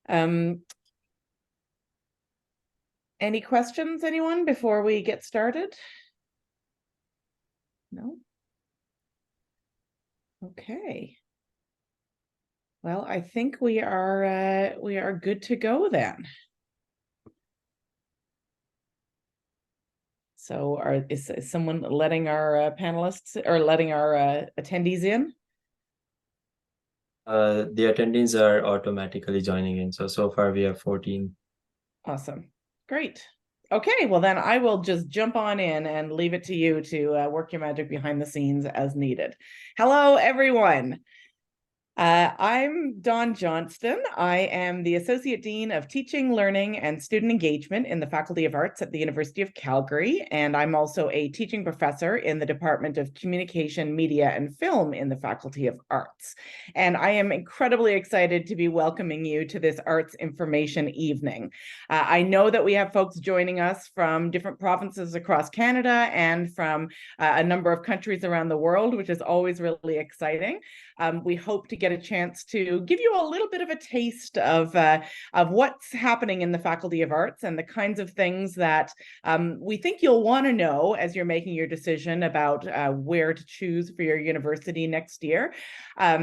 Um, any questions, anyone, before we get started? No? Okay. Well, I think we are good to go then. So is someone letting our panelists or letting our attendees in? The attendees are automatically joining in. So far we have 14. Awesome. Great. Okay, well then I will just jump on in and leave it to you to work your magic behind the scenes as needed. Hello, everyone. I'm Dawn Johnston. I am the Associate Dean of Teaching, Learning, and Student Engagement in the Faculty of Arts at the University of Calgary, and I'm also a teaching professor in the Department of Communication, Media, and Film in the Faculty of Arts. And I am incredibly excited to be welcoming you to this Arts Information Evening. I know that we have folks joining us from different provinces across Canada and from a number of countries around the world, which is always really exciting. We hope to get a chance to give you a little bit of a taste of what's happening in the Faculty of Arts and the kinds of things that we think you'll want to know as you're making your decision about where to choose for your university next year. I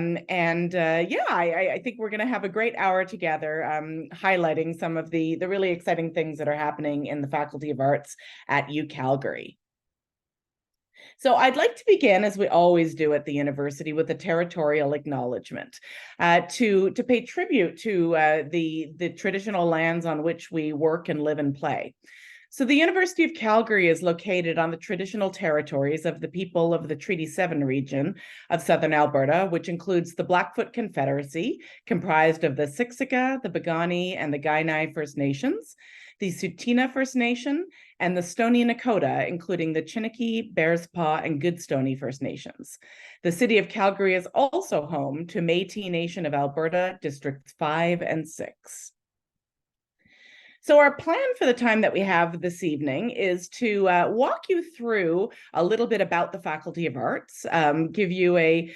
think we're going to have a great hour together highlighting some of the really exciting things that are happening in the Faculty of Arts at UCalgary. So I'd like to begin, as we always do at the university, with a territorial acknowledgement to pay tribute to the traditional lands on which we work and live and play. So the University of Calgary is located on the traditional territories of the people of the Treaty 7 region of southern Alberta, which includes the Blackfoot Confederacy, comprised of the Siksika, the Piikani, and the Kainai First Nations, the Tsuut'ina First Nation, and the Stoney Nakoda, including the Chiniki, Bearspaw, and Goodstoney First Nations. The city of Calgary is also home to Métis Nation of Alberta, Districts 5 and 6. So our plan for the time that we have this evening is to walk you through a little bit about the Faculty of Arts, give you a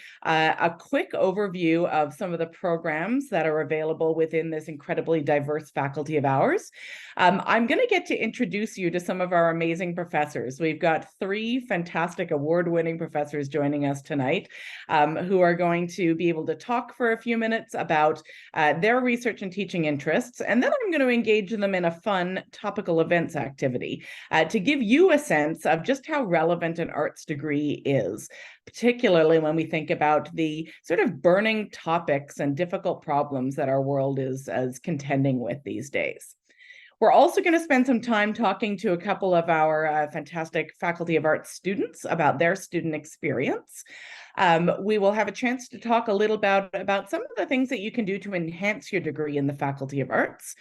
quick overview of some of the programs that are available within this incredibly diverse faculty of ours. I'm going to get to introduce you to some of our amazing professors. We've got 3 fantastic award-winning professors joining us tonight who are going to be able to talk for a few minutes about their research and teaching interests, and then I'm going to engage them in a fun topical events activity to give you a sense of just how relevant an arts degree is, particularly when we think about the sort of burning topics and difficult problems that our world is contending with these days. We're also going to spend some time talking to a couple of our fantastic Faculty of Arts students about their student experience. We will have a chance to talk a little about some of the things that you can do to enhance your degree in the Faculty of Arts.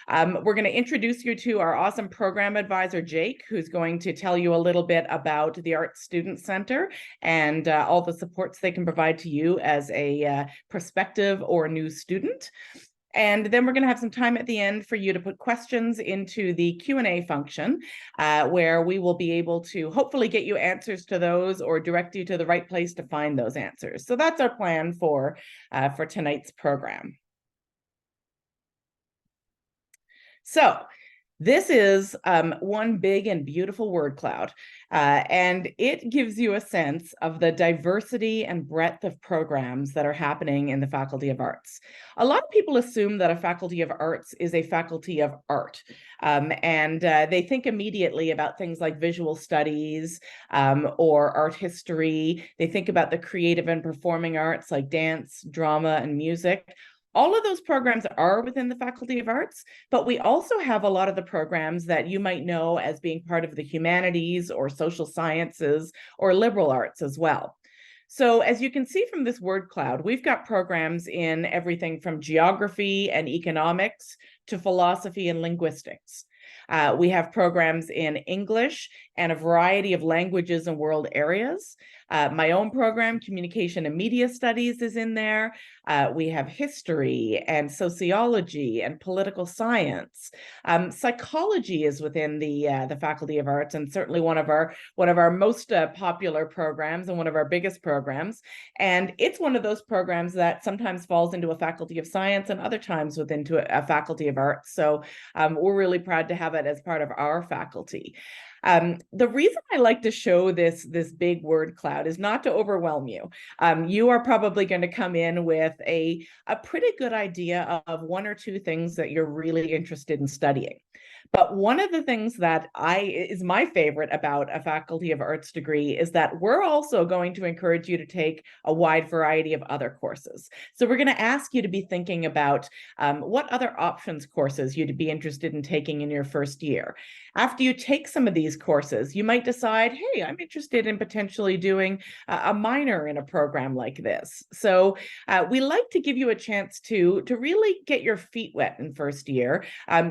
We're going to introduce you to our awesome program advisor, Jake, who's going to tell you a little bit about the Arts Student Center and all the supports they can provide to you as a prospective or new student. And then we're going to have some time at the end for you to put questions into the Q&A function, where we will be able to hopefully get you answers to those or direct you to the right place to find those answers. So that's our plan for tonight's program. So this is one big and beautiful word cloud, and it gives you a sense of the diversity and breadth of programs that are happening in the Faculty of Arts. A lot of people assume that a Faculty of Arts is a faculty of art, and they think immediately about things like visual studies or art history. They think about the creative and performing arts like dance, drama, and music. All of those programs are within the Faculty of Arts, but we also have a lot of the programs that you might know as being part of the humanities or social sciences or liberal arts as well. So as you can see from this word cloud, we've got programs in everything from geography and economics to philosophy and linguistics. We have programs in English and a variety of languages and world areas. My own program, Communication and Media Studies, is in there. We have history and sociology and political science. Psychology is within the Faculty of Arts, and certainly one of our most popular programs and one of our biggest programs. And it's one of those programs that sometimes falls into a Faculty of Science and other times within a Faculty of Arts. So we're really proud to have it as part of our faculty. The reason I like to show this big word cloud is not to overwhelm you. You are probably going to come in with a pretty good idea of one or two things that you're really interested in studying. But one of the things that is my favorite about a Faculty of Arts degree is that we're also going to encourage you to take a wide variety of other courses. So we're going to ask you to be thinking about what other options courses you'd be interested in taking in your first year. After you take some of these courses, you might decide, hey, I'm interested in potentially doing a minor in a program like this. So we like to give you a chance to really get your feet wet in first year.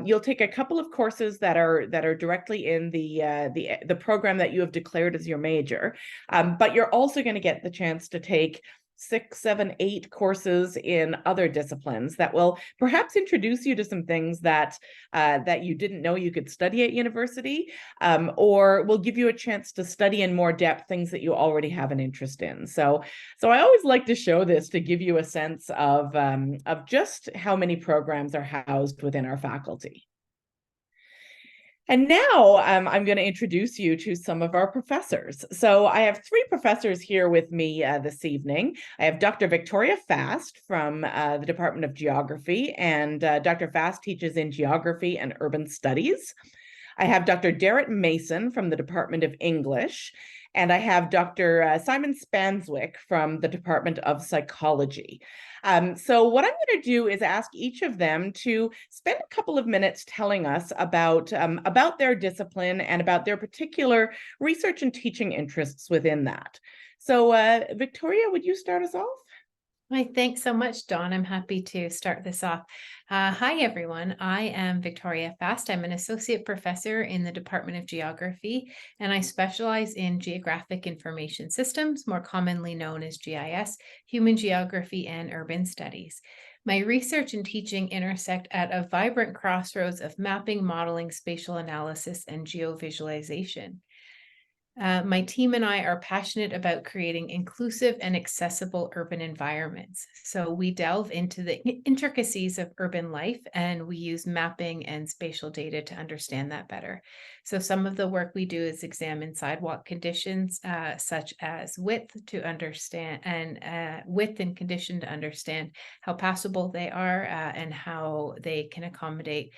You'll take a couple of courses that are directly in the program that you have declared as your major, but you're also going to get the chance to take 6, 7, 8 courses in other disciplines that will perhaps introduce you to some things that you didn't know you could study at university, or will give you a chance to study in more depth things that you already have an interest in. So I always like to show this to give you a sense of just how many programs are housed within our faculty. And now I'm going to introduce you to some of our professors. So I have 3 professors here with me this evening. I have Dr. Victoria Fast from the Department of Geography, and Dr. Fast teaches in Geography and Urban Studies. I have Dr. Derek Mason from the Department of English, and I have Dr. Simon Spanswick from the Department of Psychology. So what I'm going to do is ask each of them to spend a couple of minutes telling us about their discipline and about their particular research and teaching interests within that. So Victoria, would you start us off? Hi, thanks so much, Dawn. I'm happy to start this off. Hi, everyone. I am Victoria Fast. I'm an associate professor in the Department of Geography, and I specialize in geographic information systems, more commonly known as GIS, human geography, and urban studies. My research and teaching intersect at a vibrant crossroads of mapping, modeling, spatial analysis, and geovisualization. My team and I are passionate about creating inclusive and accessible urban environments. So we delve into the intricacies of urban life, and we use mapping and spatial data to understand that better. So some of the work we do is examine sidewalk conditions, such as width and condition to understand how passable they are and how they can accommodate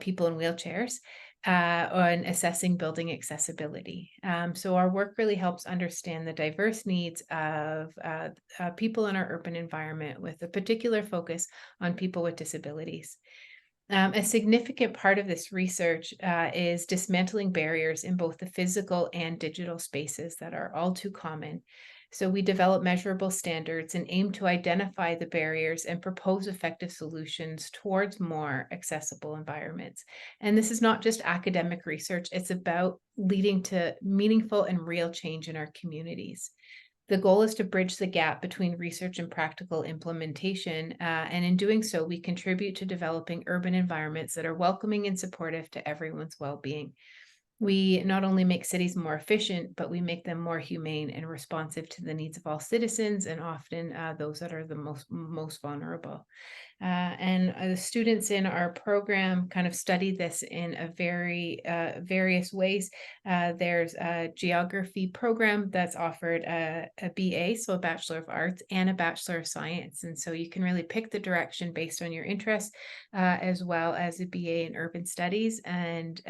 people in wheelchairs. On assessing building accessibility. So our work really helps understand the diverse needs of people in our urban environment with a particular focus on people with disabilities. A significant part of this research is dismantling barriers in both the physical and digital spaces that are all too common. So we develop measurable standards and aim to identify the barriers and propose effective solutions towards more accessible environments. And this is not just academic research, it's about leading to meaningful and real change in our communities. The goal is to bridge the gap between research and practical implementation, and in doing so, we contribute to developing urban environments that are welcoming and supportive to everyone's well-being. We not only make cities more efficient, but we make them more humane and responsive to the needs of all citizens, and often those that are the most vulnerable. And the students in our program kind of study this in a very various ways. There's a geography program that's offered a BA, so a Bachelor of Arts, and a Bachelor of Science. And so you can really pick the direction based on your interests, as well as a BA in Urban Studies. And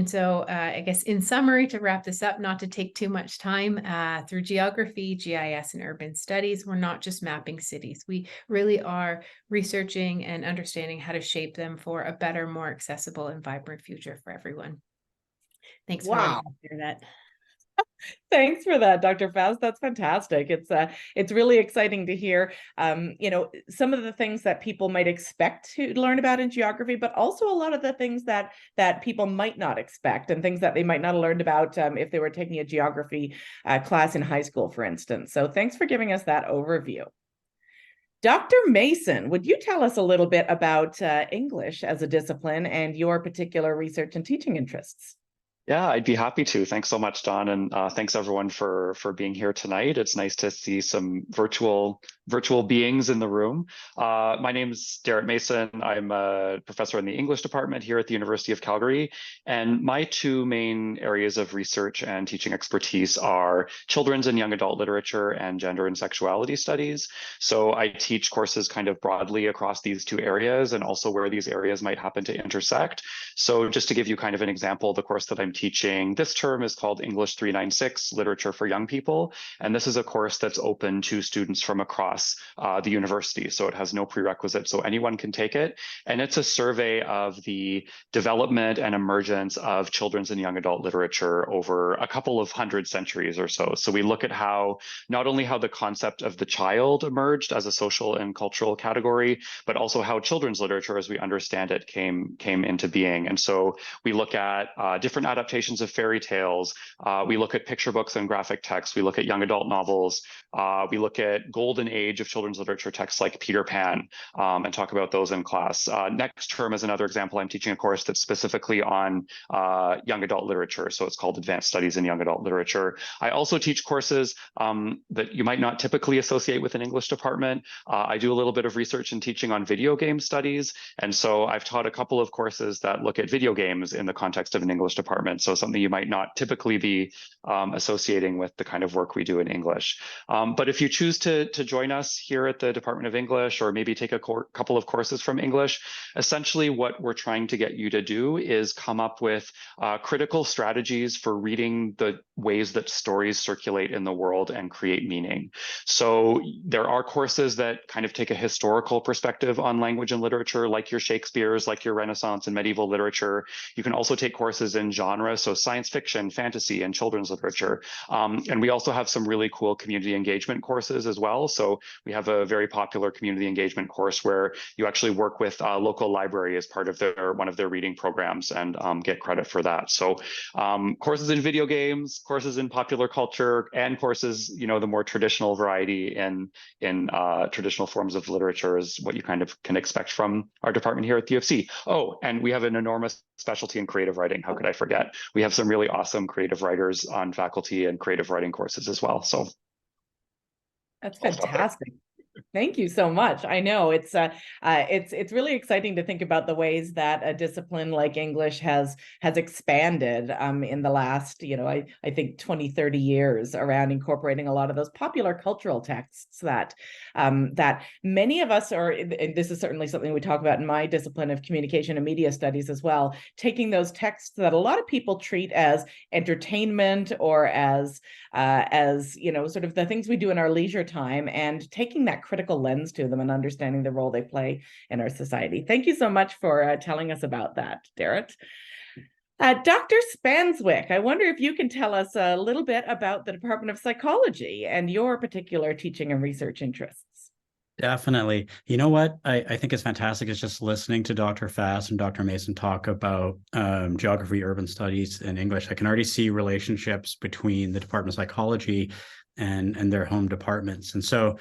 so I guess in summary, to wrap this up, not to take too much time, through geography, GIS, and urban studies, we're not just mapping cities. We really are researching and understanding how to shape them for a better, more accessible and vibrant future for everyone. Thanks for letting me hear that. Thanks for that, Dr. Faust. That's fantastic. It's really exciting to hear, some of the things that people might expect to learn about in geography, but also a lot of the things that people might not expect and things that they might not have learned about if they were taking a geography class in high school, for instance. So thanks for giving us that overview. Dr. Mason, would you tell us a little bit about English as a discipline and your particular research and teaching interests? Yeah, I'd be happy to. Thanks so much, Don, and thanks everyone for being here tonight. It's nice to see some virtual beings in the room. My name's Derek Mason. I'm a professor in the English department here at the University of Calgary, and my two main areas of research and teaching expertise are children's and young adult literature and gender and sexuality studies. So I teach courses kind of broadly across these two areas and also where these areas might happen to intersect. So just to give you kind of an example, the course that I'm teaching this term is called English 396, Literature for Young People. And this is a course that's open to students from across the university. So it has no prerequisites, so anyone can take it. And it's a survey of the development and emergence of children's and young adult literature over a couple of hundred centuries or so. So we look at not only how the concept of the child emerged as a social and cultural category, but also how children's literature, as we understand it, came into being. And so we look at different adaptations of fairy tales. We look at picture books and graphic texts. We look at young adult novels. We look at golden age of children's literature texts like Peter Pan and talk about those in class. Next term, as another example, I'm teaching a course that's specifically on young adult literature. So it's called Advanced Studies in Young Adult Literature. I also teach courses that you might not typically associate with an English department. I do a little bit of research and teaching on video game studies. And so I've taught a couple of courses that look at video games in the context of an English department. So something you might not typically be associating with the kind of work we do in English. But if you choose to join us here at the Department of English, or maybe take a couple of courses from English, essentially what we're trying to get you to do is come up with critical strategies for reading the ways that stories circulate in the world and create meaning. So there are courses that kind of take a historical perspective on language and literature, like your Shakespeare's, like your Renaissance and medieval literature. You can also take courses in genre, so science fiction, fantasy, and children's literature. And we also have some really cool community engagement courses as well. So we have a very popular community engagement course where you actually work with a local library as part of one of their reading programs and get credit for that. So courses in video games, courses in popular culture, and courses, the more traditional variety in traditional forms of literature is what you kind of can expect from our department here at the UFC. Oh, and we have an enormous specialty in creative writing. How could I forget? We have some really awesome creative writers on faculty and creative writing courses as well. So that's fantastic. Thank you so much. I know it's really exciting to think about the ways that a discipline like English has expanded in the last, I think 20, 30 years around incorporating a lot of those popular cultural texts that many of us are, and this is certainly something we talk about in my discipline of communication and media studies as well, taking those texts that a lot of people treat as entertainment or as sort of the things we do in our leisure time, and taking that critical lens to them and understanding the role they play in our society. Thank you so much for telling us about that, Derek. Dr. Spanswick, I wonder if you can tell us a little bit about the Department of Psychology and your particular teaching and research interests. Definitely. You know what I think is fantastic is just listening to Dr. Fass and Dr. Mason talk about geography, urban studies, and English. I can already see relationships between the Department of Psychology and their home departments. And so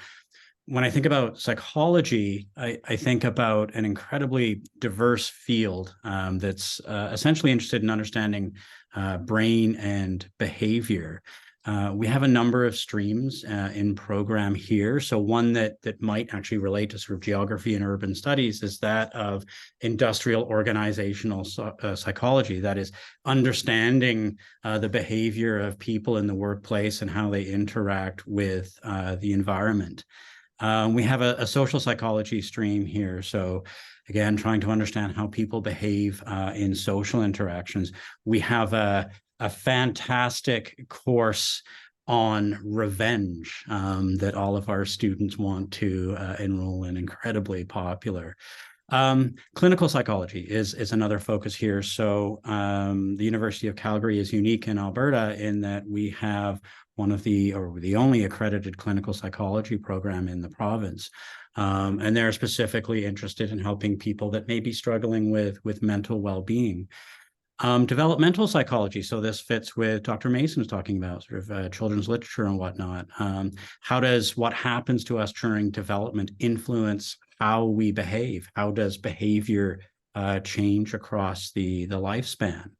when I think about psychology, I think about an incredibly diverse field that's essentially interested in understanding brain and behavior. We have a number of streams in program here. So one that might actually relate to sort of geography and urban studies is that of industrial organizational psychology. That is understanding the behavior of people in the workplace and how they interact with the environment. We have a social psychology stream here. So again, trying to understand how people behave in social interactions. We have a fantastic course on revenge that all of our students want to enroll in, incredibly popular. Clinical psychology is another focus here. So the University of Calgary is unique in Alberta in that we have one of the only accredited clinical psychology program in the province. And they're specifically interested in helping people that may be struggling with mental well-being. Developmental psychology. So this fits with Dr. Mason's talking about sort of children's literature and whatnot. How does what happens to us during development influence how we behave? How does behavior change across the lifespan?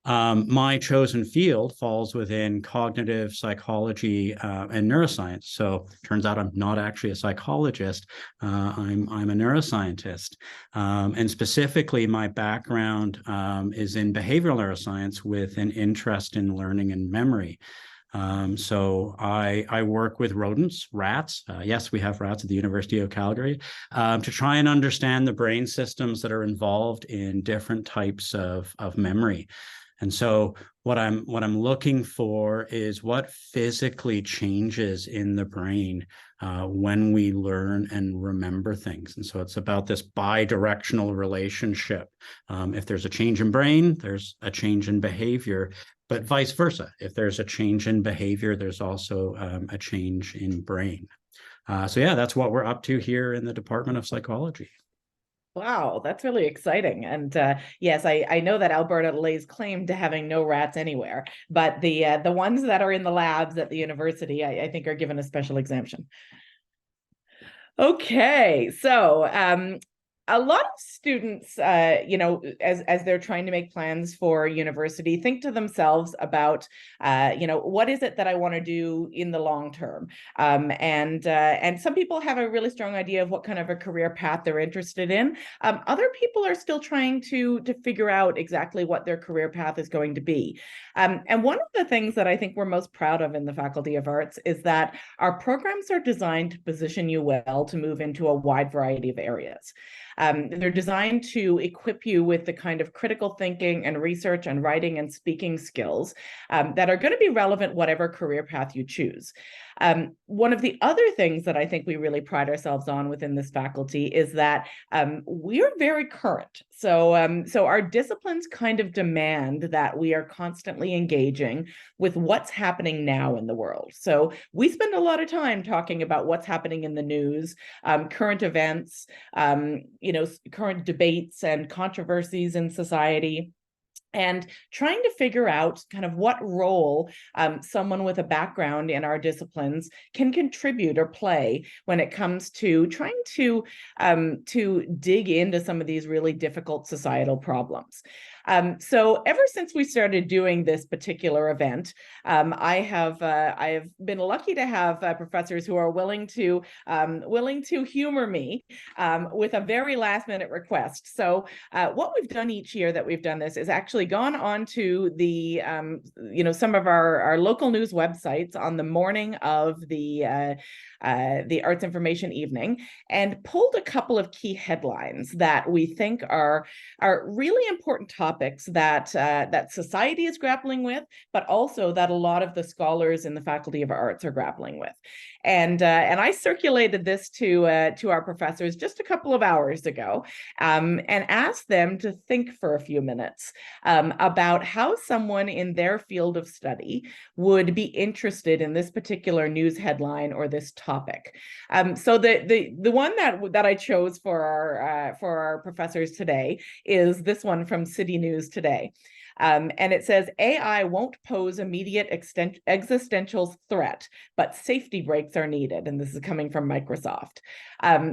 My chosen field falls within cognitive psychology and neuroscience. So turns out I'm not actually a psychologist. I'm a neuroscientist. And specifically, my background is in behavioral neuroscience with an interest in learning and memory. So I work with rodents, rats. Yes, we have rats at the University of Calgary to try and understand the brain systems that are involved in different types of memory. And so what I'm looking for is what physically changes in the brain when we learn and remember things. And so it's about this bi-directional relationship. If there's a change in brain, there's a change in behavior, but vice versa. If there's a change in behavior, there's also a change in brain. So yeah, that's what we're up to here in the Department of Psychology. Wow, that's really exciting. And yes, I know that Alberta lays claim to having no rats anywhere, but the ones that are in the labs at the university, I think are given a special exemption. Okay, so a lot of students, you know, as they're trying to make plans for university, think to themselves about, you know, what is it that I want to do in the long term? And some people have a really strong idea of what kind of a career path they're interested in. Other people are still trying to figure out exactly what their career path is going to be. And one of the things that I think we're most proud of in the Faculty of Arts is that our programs are designed to position you well to move into a wide variety of areas. They're designed to equip you with the kind of critical thinking and research and writing and speaking skills that are going to be relevant whatever career path you choose. One of the other things that I think we really pride ourselves on within this faculty is that we're very current. So our disciplines kind of demand that we are constantly engaging with what's happening now in the world. So we spend a lot of time talking about what's happening in the news, current events, you know, current debates and controversies in society, and trying to figure out kind of what role someone with a background in our disciplines can contribute or play when it comes to trying to dig into some of these really difficult societal problems. So ever since we started doing this particular event, I have been lucky to have professors who are willing to humor me with a very last minute request. So what we've done each year that we've done this is actually gone on to the you know, some of our local news websites on the morning of the Arts Information Evening and pulled a couple of key headlines that we think are really important topics that that society is grappling with, but also that a lot of the scholars in the Faculty of Arts are grappling with. And I circulated this to our professors just a couple of hours ago and asked them to think for a few minutes about how someone in their field of study would be interested in this particular news headline or this topic. So the one that I chose for our professors today is this one from City News Today. And it says, AI won't pose immediate existential threat, but safety brakes are needed. And this is coming from Microsoft.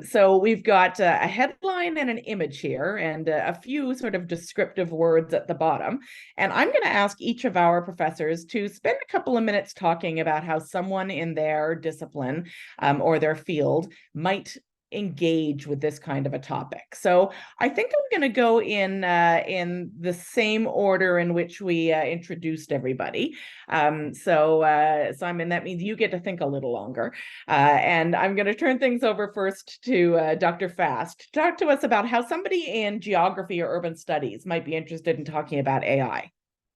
So we've got a headline and an image here and a few sort of descriptive words at the bottom. And I'm going to ask each of our professors to spend a couple of minutes talking about how someone in their discipline or their field might engage with this kind of a topic. So I think I'm going to go in the same order in which we introduced everybody. So Simon, that means you get to think a little longer. And I'm going to turn things over first to Dr. Fast. Talk to us about how somebody in geography or urban studies might be interested in talking about AI.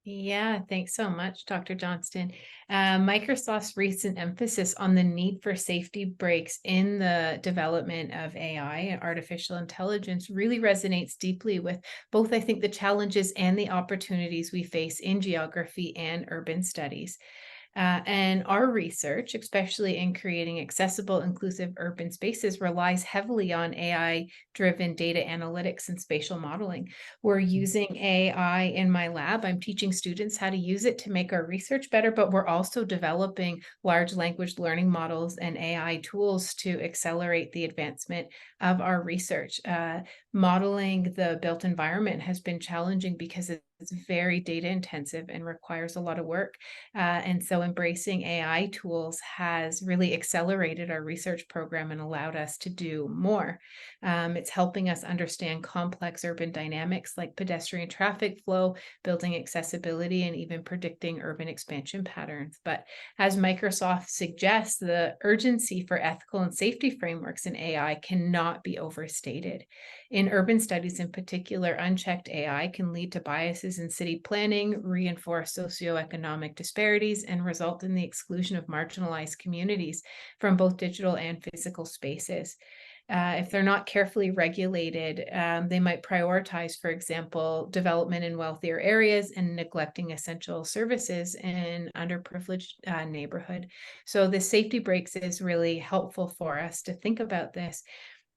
Yeah, thanks so much, Dr. Johnston. Microsoft's recent emphasis on the need for safety breaks in the development of AI and artificial intelligence really resonates deeply with both, I think, the challenges and the opportunities we face in geography and urban studies. And our research, especially in creating accessible, inclusive urban spaces, relies heavily on AI-driven data analytics and spatial modeling. We're using AI in my lab. I'm teaching students how to use it to make our research better, but we're also developing large language learning models and AI tools to accelerate the advancement of our research. Modeling the built environment has been challenging because it's very data intensive and requires a lot of work. And so embracing AI tools has really accelerated our research program and allowed us to do more. It's helping us understand complex urban dynamics like pedestrian traffic flow, building accessibility, and even predicting urban expansion patterns. But as Microsoft suggests, the urgency for ethical and safety frameworks in AI cannot be overstated. In urban studies in particular, unchecked AI can lead to biases in city planning, reinforce socioeconomic disparities, and result in the exclusion of marginalized communities from both digital and physical spaces. If they're not carefully regulated, they might prioritize, for example, development in wealthier areas and neglecting essential services in underprivileged neighborhood. So the safety breaks is really helpful for us to think about this.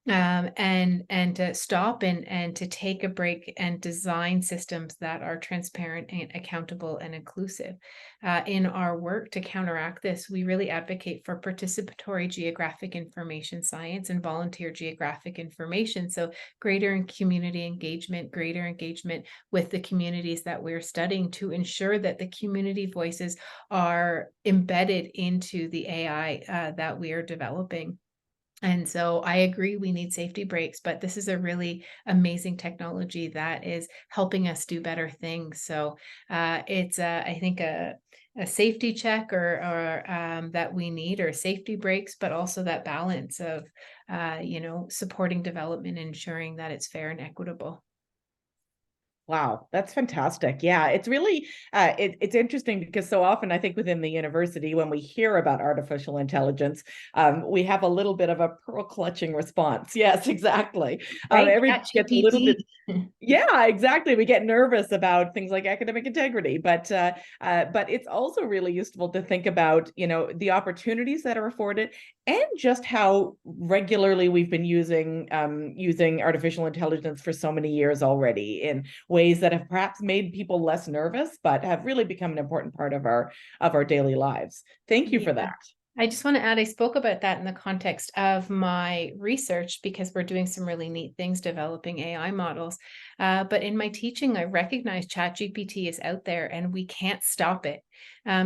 And to stop and to take a break and design systems that are transparent and accountable and inclusive. In our work to counteract this, we really advocate for participatory geographic information science and volunteer geographic information. So greater community engagement, greater engagement with the communities that we're studying to ensure that the community voices are embedded into the AI that we are developing. And so I agree we need safety breaks, but this is a really amazing technology that is helping us do better things. So it's I think a safety check or that we need, or safety breaks, but also that balance of supporting development and ensuring that it's fair and equitable. Wow, that's fantastic. Yeah, it's really it's interesting because so often I think within the university, when we hear about artificial intelligence, we have a little bit of a pearl clutching response. Yes, exactly. Right? Everybody gets a little bit. ChatGPT. Yeah, exactly. We get nervous about things like academic integrity, but it's also really useful to think about, the opportunities that are afforded and just how regularly we've been using artificial intelligence for so many years already in ways that have perhaps made people less nervous, but have really become an important part of our daily lives. Thank you for that. I just want to add, I spoke about that in the context of my research because we're doing some really neat things developing AI models. But in my teaching, I recognize ChatGPT is out there and we can't stop it.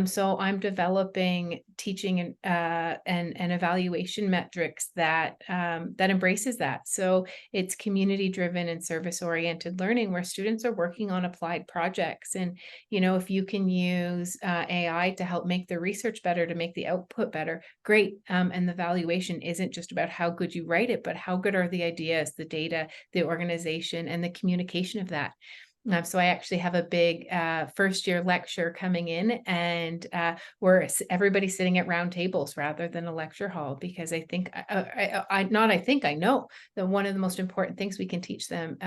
So I'm developing teaching and evaluation metrics that embraces that. So it's community driven and service oriented learning where students are working on applied projects. And, if you can use AI to help make the research better, to make the output better, great. And the valuation isn't just about how good you write it, but how good are the ideas, the data, the organization, and the communication of that. So I actually have a big first year lecture coming in, and everybody's sitting at round tables rather than a lecture hall, because I think I know that one of the most important things we can teach them,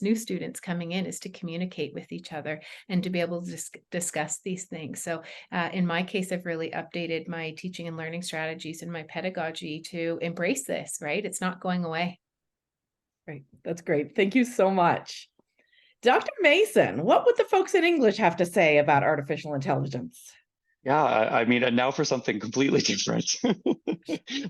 new students coming in, is to communicate with each other and to be able to discuss these things. So in my case, I've really updated my teaching and learning strategies and my pedagogy to embrace this, right? It's not going away. Great. That's great. Thank you so much. Dr. Mason, what would the folks in English have to say about artificial intelligence? Yeah, I mean, and now for something completely different.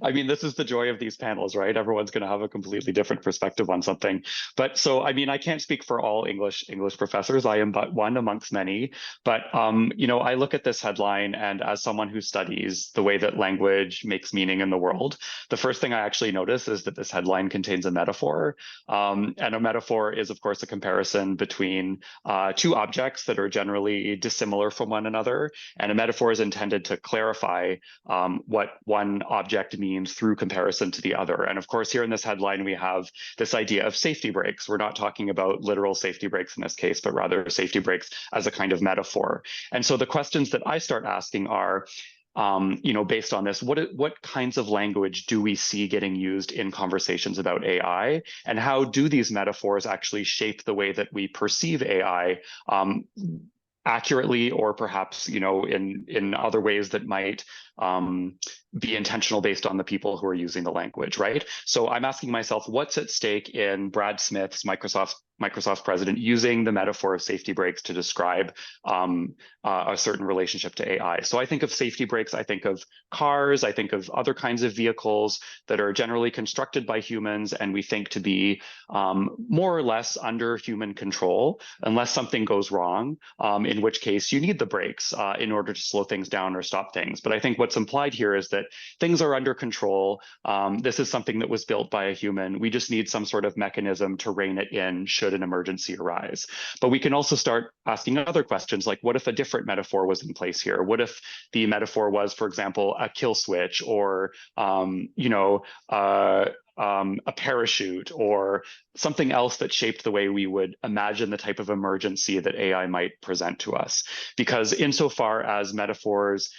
I mean, this is the joy of these panels, right? Everyone's going to have a completely different perspective on something. But so, I mean, I can't speak for all English professors. I am but one amongst many. But, I look at this headline, and as someone who studies the way that language makes meaning in the world, the first thing I actually notice is that this headline contains a metaphor. And a metaphor is, of course, a comparison between two objects that are generally dissimilar from one another. And a metaphor metaphor is intended to clarify what one object means through comparison to the other. And of course, here in this headline, we have this idea of safety brakes. We're not talking about literal safety brakes in this case, but rather safety brakes as a kind of metaphor. And so the questions that I start asking are, based on this, what kinds of language do we see getting used in conversations about AI, and how do these metaphors actually shape the way that we perceive AI accurately, or perhaps in other ways that might be intentional based on the people who are using the language, right? So I'm asking myself, what's at stake in Brad Smith's, Microsoft's president, using the metaphor of safety brakes to describe a certain relationship to AI? So I think of safety brakes, I think of cars, I think of other kinds of vehicles that are generally constructed by humans, and we think to be more or less under human control, unless something goes wrong, in which case you need the brakes in order to slow things down or stop things. But I think what's implied here is that things are under control. This is something that was built by a human. We just need some sort of mechanism to rein it in should an emergency arise. But we can also start asking other questions, like what if a different metaphor was in place here? What if the metaphor was, for example, a kill switch, or a parachute, or something else that shaped the way we would imagine the type of emergency that AI might present to us? Because insofar as metaphors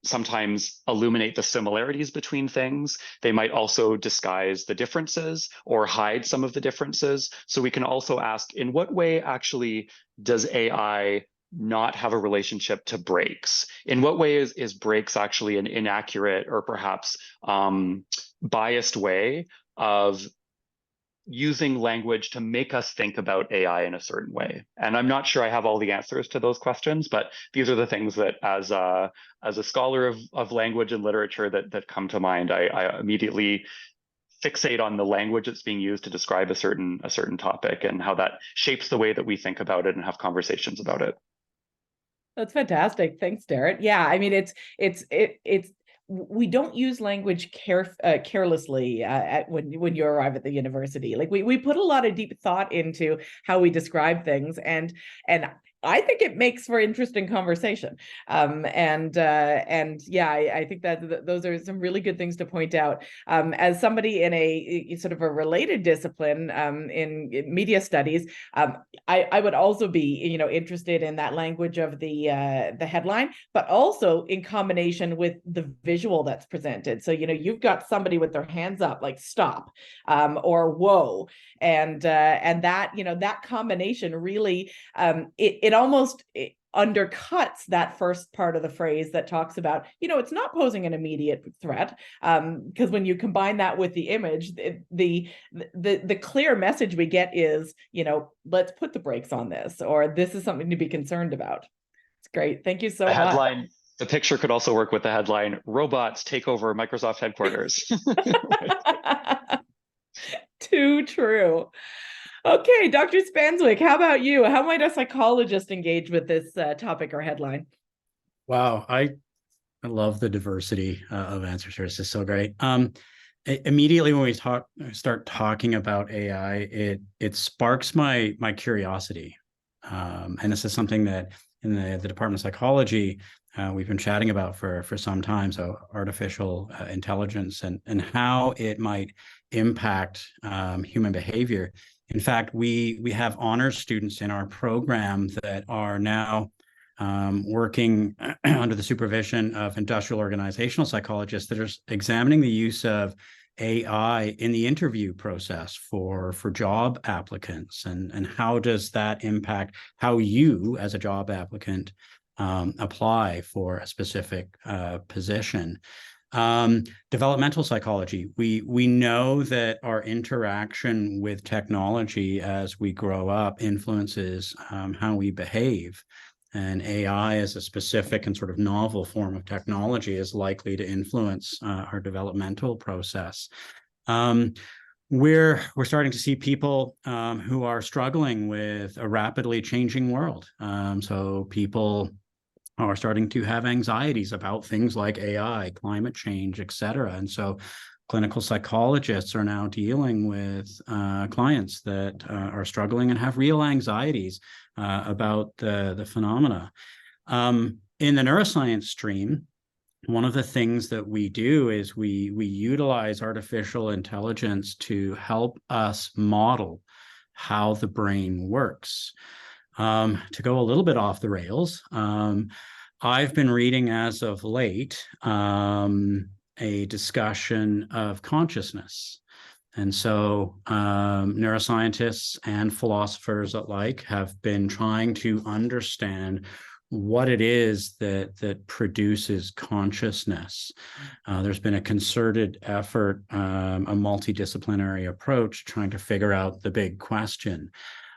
sometimes illuminate the similarities between things, they might also disguise the differences or hide some of the differences. So we can also ask, in what way actually does AI not have a relationship to brakes? In what way is brakes actually an inaccurate or perhaps biased way of using language to make us think about AI in a certain way? And I'm not sure I have all the answers to those questions, but these are the things that, as a scholar of language and literature, that come to mind. I immediately fixate on the language that's being used to describe a certain topic, and how that shapes the way that we think about it and have conversations about it. That's fantastic. Thanks, Derek. Yeah, I mean, it's we don't use language carelessly when you arrive at the university. Like we put a lot of deep thought into how we describe things, and I think it makes for interesting conversation. And yeah, I think that those are some really good things to point out. As somebody in a sort of a related discipline in media studies, I would also be interested in that language of the headline, but also in combination with the visual that's presented. So you've got somebody with their hands up, like stop, or whoa, and that that combination really it almost undercuts that first part of the phrase that talks about it's not posing an immediate threat, because when you combine that with the image, the clear message we get is let's put the brakes on this, or this is something to be concerned about. It's great. Thank you so much. The picture could also work with the headline, robots take over Microsoft headquarters. Too true. Okay, Dr. Spanswick, how about you? How might a psychologist engage with this topic or headline? Wow, I love the diversity of answers here. This is so great. Immediately when we start talking about AI, it sparks my curiosity, and this is something that in the Department of Psychology we've been chatting about for some time. So artificial intelligence and how it might impact human behavior. In fact, we have honors students in our program that are now working under the supervision of industrial organizational psychologists that are examining the use of AI in the interview process for job applicants, and how does that impact how you as a job applicant apply for a specific position. Developmental psychology. We know that our interaction with technology as we grow up influences how we behave. And AI as a specific and sort of novel form of technology is likely to influence our developmental process. We're starting to see people who are struggling with a rapidly changing world. So people are starting to have anxieties about things like AI, climate change, et cetera. And so clinical psychologists are now dealing with clients that are struggling and have real anxieties about the phenomena. In the neuroscience stream, one of the things that we do is we utilize artificial intelligence to help us model how the brain works. To go a little bit off the rails, I've been reading as of late a discussion of consciousness. And so neuroscientists and philosophers alike have been trying to understand what it is that produces consciousness. There's been a concerted effort, a multidisciplinary approach trying to figure out the big question.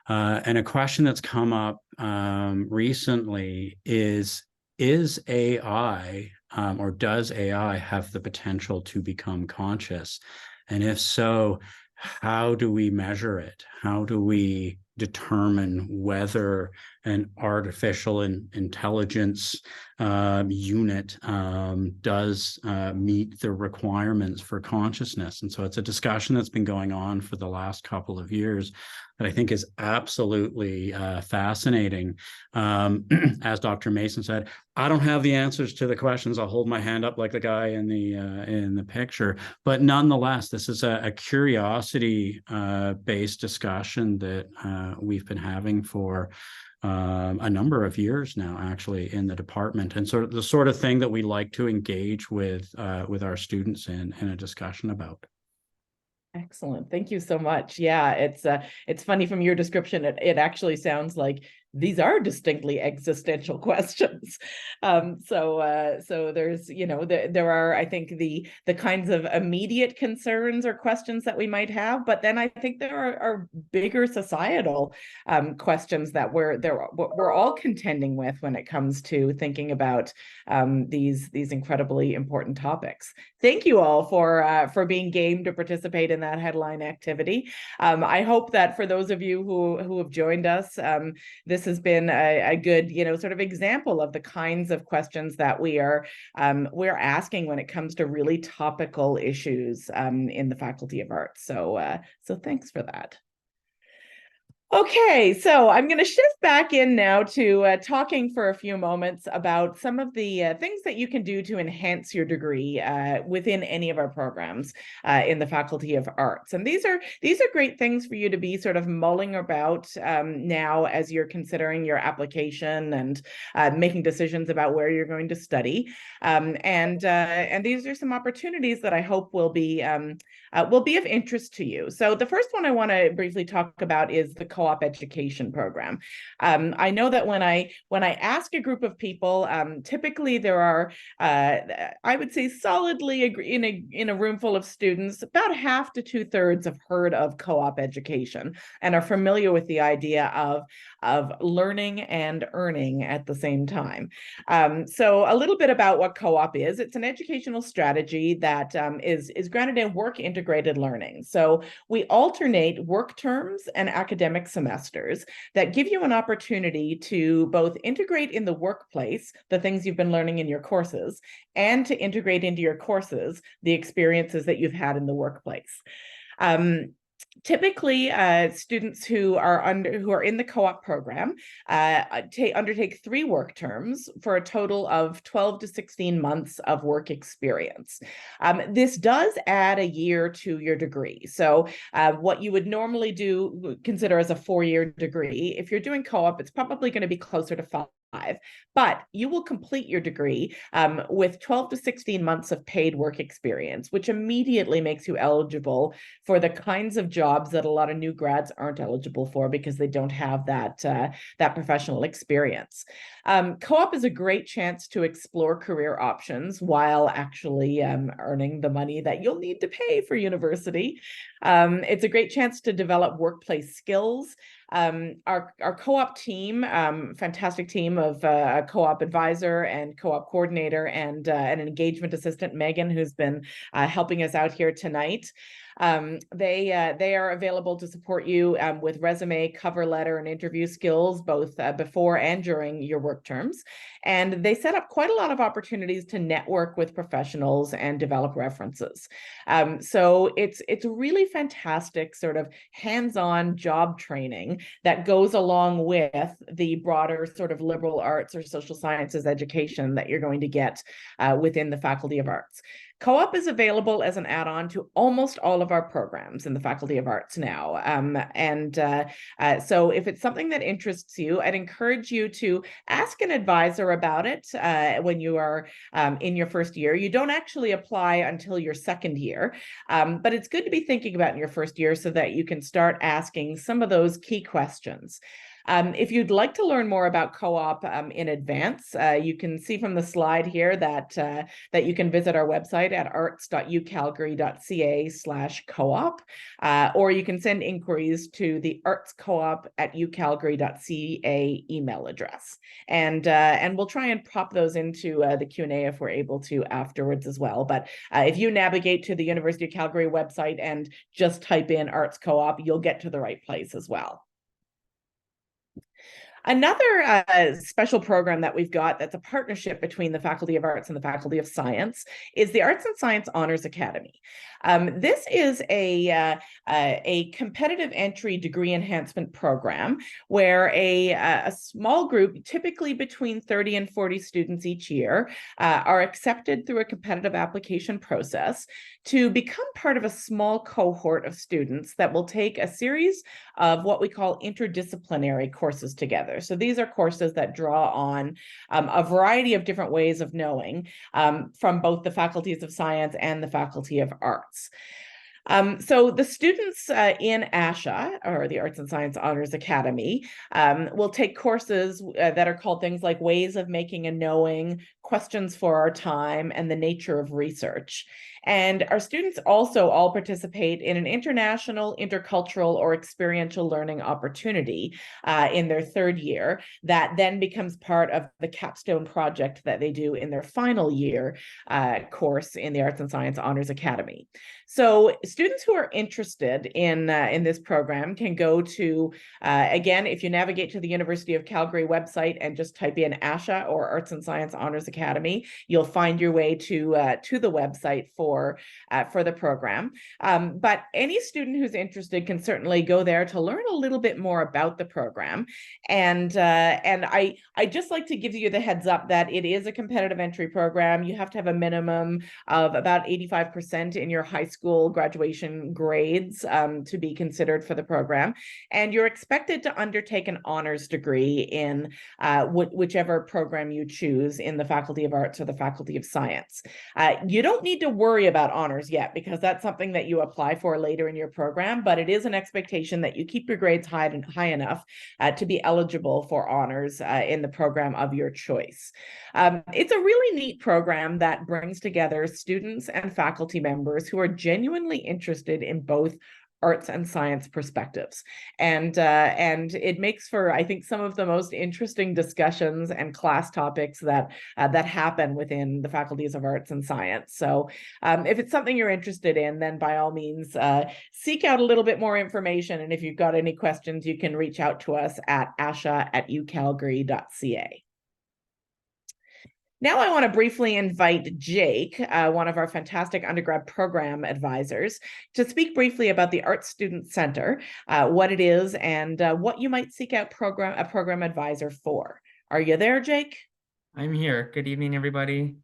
And a question that's come up recently is AI or does AI have the potential to become conscious? And if so, how do we measure it? How do we determine whether an artificial intelligence unit does meet the requirements for consciousness? And so it's a discussion that's been going on for the last couple of years that I think is absolutely fascinating. As Dr. Mason said, I don't have the answers to the questions. I'll hold my hand up like the guy in the picture. But nonetheless, this is a curiosity-based discussion that we've been having for a number of years now, actually, in the department, and sort of the sort of thing that we like to engage with our students in a discussion about. Excellent. Thank you so much. Yeah, it's funny from your description. It actually sounds like these are distinctly existential questions. So there's, there are, I think, the kinds of immediate concerns or questions that we might have, but then I think there are bigger societal questions that we're all contending with when it comes to thinking about these incredibly important topics. Thank you all for being game to participate in that headline activity. I hope that for those of you who have joined us, this has been a good, sort of example of the kinds of questions that we're asking when it comes to really topical issues in the Faculty of Arts. So thanks for that. Okay, so I'm going to shift back in now to talking for a few moments about some of the things that you can do to enhance your degree within any of our programs in the Faculty of Arts. And these are great things for you to be sort of mulling about now as you're considering your application and making decisions about where you're going to study. And these are some opportunities that I hope will be of interest to you. So the first one I want to briefly talk about is the co-op education program. I know that when I ask a group of people, typically there are, I would say, solidly in a room full of students, about half to 2/3 have heard of co-op education and are familiar with the idea of learning and earning at the same time. So a little bit about what co-op is. It's an educational strategy that is grounded in work integrated learning. So we alternate work terms and academic semesters that give you an opportunity to both integrate in the workplace the things you've been learning in your courses and to integrate into your courses the experiences that you've had in the workplace. Typically, students who are in the co-op program undertake 3 work terms for a total of 12 to 16 months of work experience. This does add a year to your degree. So what you would normally consider as a 4-year degree, if you're doing co-op, it's probably going to be closer to 5. But you will complete your degree with 12 to 16 months of paid work experience, which immediately makes you eligible for the kinds of jobs that a lot of new grads aren't eligible for because they don't have that professional experience. Co-op is a great chance to explore career options while actually earning the money that you'll need to pay for university. It's a great chance to develop workplace skills. Our co-op team, fantastic team of a co-op advisor and co-op coordinator and an engagement assistant, Megan, who's been helping us out here tonight. They are available to support you with resume, cover letter, and interview skills, both before and during your work terms. And they set up quite a lot of opportunities to network with professionals and develop references. So it's really fantastic sort of hands-on job training that goes along with the broader sort of liberal arts or social sciences education that you're going to get within the Faculty of Arts. Co-op is available as an add-on to almost all of our programs in the Faculty of Arts now. So if it's something that interests you, I'd encourage you to ask an advisor about it when you are in your first year. You don't actually apply until your second year, but it's good to be thinking about in your first year so that you can start asking some of those key questions. If you'd like to learn more about co-op in advance, you can see from the slide here that you can visit our website at arts.ucalgary.ca/co-op, or you can send inquiries to the artscoop@ucalgary.ca email address. And we'll try and pop those into the Q&A if we're able to afterwards as well. But if you navigate to the University of Calgary website and just type in Arts Co-op, you'll get to the right place as well. Another special program that we've got that's a partnership between the Faculty of Arts and the Faculty of Science is the Arts and Science Honors Academy. This is a competitive entry degree enhancement program where a small group, typically between 30 and 40 students each year, are accepted through a competitive application process to become part of a small cohort of students that will take a series of what we call interdisciplinary courses together. So these are courses that draw on a variety of different ways of knowing from both the faculties of science and the Faculty of Arts. So the students in ASHA, or the Arts and Science Honors Academy, will take courses that are called things like Ways of Making a Knowing, Questions for Our Time, and the Nature of Research. And our students also all participate in an international, intercultural, or experiential learning opportunity in their third year that then becomes part of the capstone project that they do in their final year course in the Arts and Science Honors Academy. So students who are interested in this program can go to, again, if you navigate to the University of Calgary website and just type in ASHA or Arts and Science Honors Academy, you'll find your way to the website for the program. But any student who's interested can certainly go there to learn a little bit more about the program. And I just like to give you the heads up that it is a competitive entry program. You have to have a minimum of about 85% in your high school graduation grades to be considered for the program. And you're expected to undertake an honors degree in whichever program you choose in the Faculty of Arts or the Faculty of Science. You don't need to worry about honors yet because that's something that you apply for later in your program, but it is an expectation that you keep your grades high enough to be eligible for honors in the program of your choice. It's a really neat program that brings together students and faculty members who are genuinely interested in both arts and science perspectives. And it makes for, I think, some of the most interesting discussions and class topics that happen within the faculties of arts and science. So if it's something you're interested in, then by all means, seek out a little bit more information. And if you've got any questions, you can reach out to us at asha@ucalgary.ca. Now I want to briefly invite Jake, one of our fantastic undergrad program advisors, to speak briefly about the Art Student Center, what it is, and what you might seek out a program advisor for. Are you there, Jake? I'm here. Good evening, everybody.